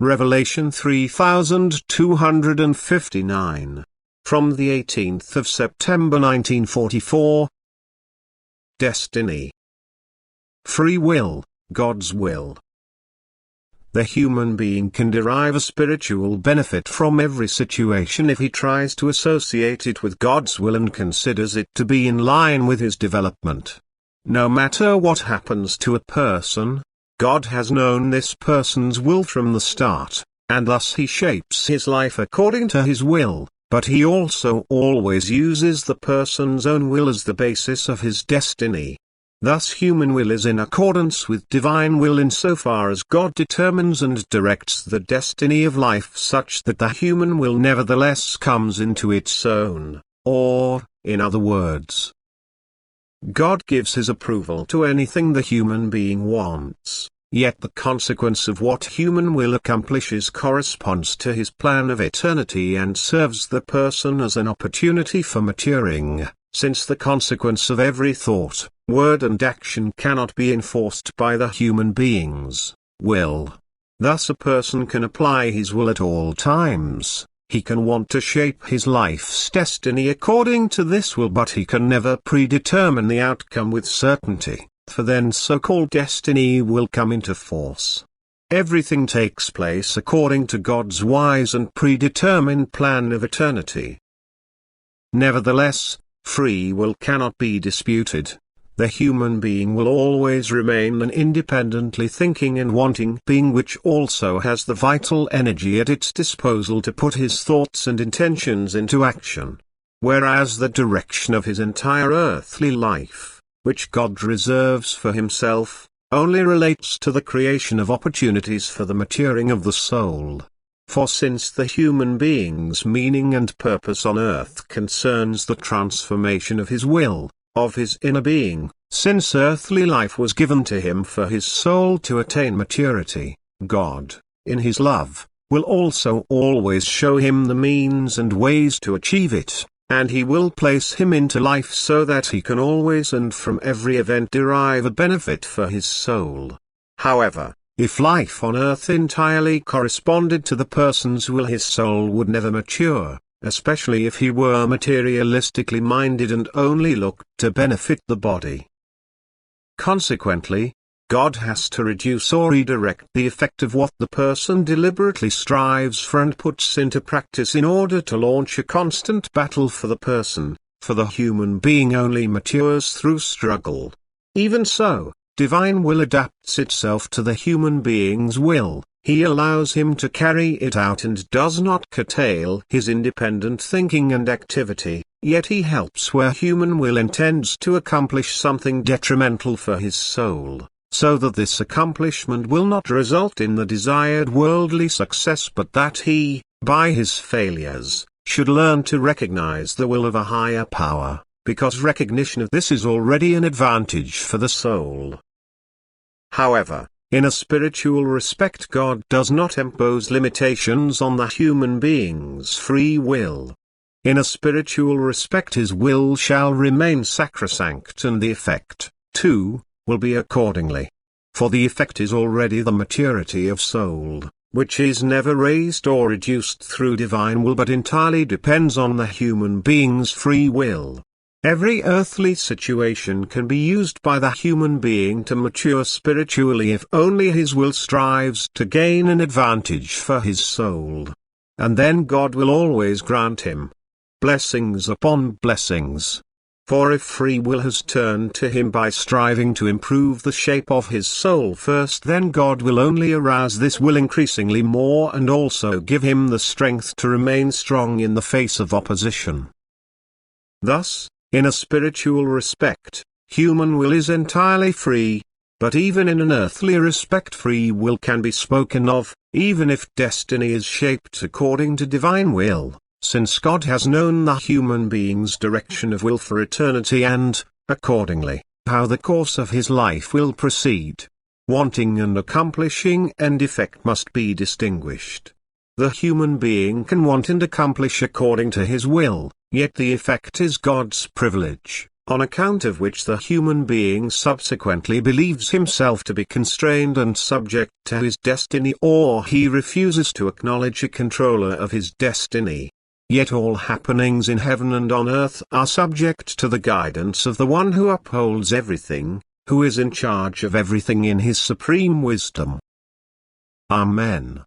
Revelation 3259. From the 18th of September 1944. Destiny. Free will, God's will. The human being can derive a spiritual benefit from every situation if he tries to associate it with God's will and considers it to be in line with his development. No matter what happens to a person, God has known this person's will from the start, and thus he shapes his life according to his will, but he also always uses the person's own will as the basis of his destiny. Thus human will is in accordance with divine will insofar as God determines and directs the destiny of life such that the human will nevertheless comes into its own, or, in other words, God gives his approval to anything the human being wants, yet the consequence of what human will accomplishes corresponds to his plan of eternity and serves the person as an opportunity for maturing, since the consequence of every thought, word and action cannot be enforced by the human being's will. Thus a person can apply his will at all times. He can want to shape his life's destiny according to this will, but he can never predetermine the outcome with certainty, for then so-called destiny will come into force. Everything takes place according to God's wise and predetermined plan of eternity. Nevertheless, free will cannot be disputed. The human being will always remain an independently thinking and wanting being which also has the vital energy at its disposal to put his thoughts and intentions into action. Whereas the direction of his entire earthly life, which God reserves for himself, only relates to the creation of opportunities for the maturing of the soul. For since the human being's meaning and purpose on earth concerns the transformation of his will, of his inner being, since earthly life was given to him for his soul to attain maturity, God, in his love, will also always show him the means and ways to achieve it, and he will place him into life so that he can always and from every event derive a benefit for his soul. However, if life on earth entirely corresponded to the person's will, his soul would never mature, especially if he were materialistically minded and only looked to benefit the body. Consequently, God has to reduce or redirect the effect of what the person deliberately strives for and puts into practice in order to launch a constant battle for the person, for the human being only matures through struggle. Even so, divine will adapts itself to the human being's will. He allows him to carry it out and does not curtail his independent thinking and activity, yet he helps where human will intends to accomplish something detrimental for his soul, so that this accomplishment will not result in the desired worldly success but that he, by his failures, should learn to recognize the will of a higher power, because recognition of this is already an advantage for the soul. However, in a spiritual respect, God does not impose limitations on the human being's free will. In a spiritual respect his will shall remain sacrosanct and the effect, too, will be accordingly. For the effect is already the maturity of soul, which is never raised or reduced through divine will but entirely depends on the human being's free will. Every earthly situation can be used by the human being to mature spiritually if only his will strives to gain an advantage for his soul. And then God will always grant him blessings upon blessings. For if free will has turned to him by striving to improve the shape of his soul first, then God will only arouse this will increasingly more and also give him the strength to remain strong in the face of opposition. Thus, in a spiritual respect, human will is entirely free, but even in an earthly respect free will can be spoken of, even if destiny is shaped according to divine will, since God has known the human being's direction of will for eternity and, accordingly, how the course of his life will proceed. Wanting and accomplishing and effect must be distinguished. The human being can want and accomplish according to his will, yet the effect is God's privilege, on account of which the human being subsequently believes himself to be constrained and subject to his destiny, or he refuses to acknowledge a controller of his destiny. Yet all happenings in heaven and on earth are subject to the guidance of the one who upholds everything, who is in charge of everything in his supreme wisdom. Amen.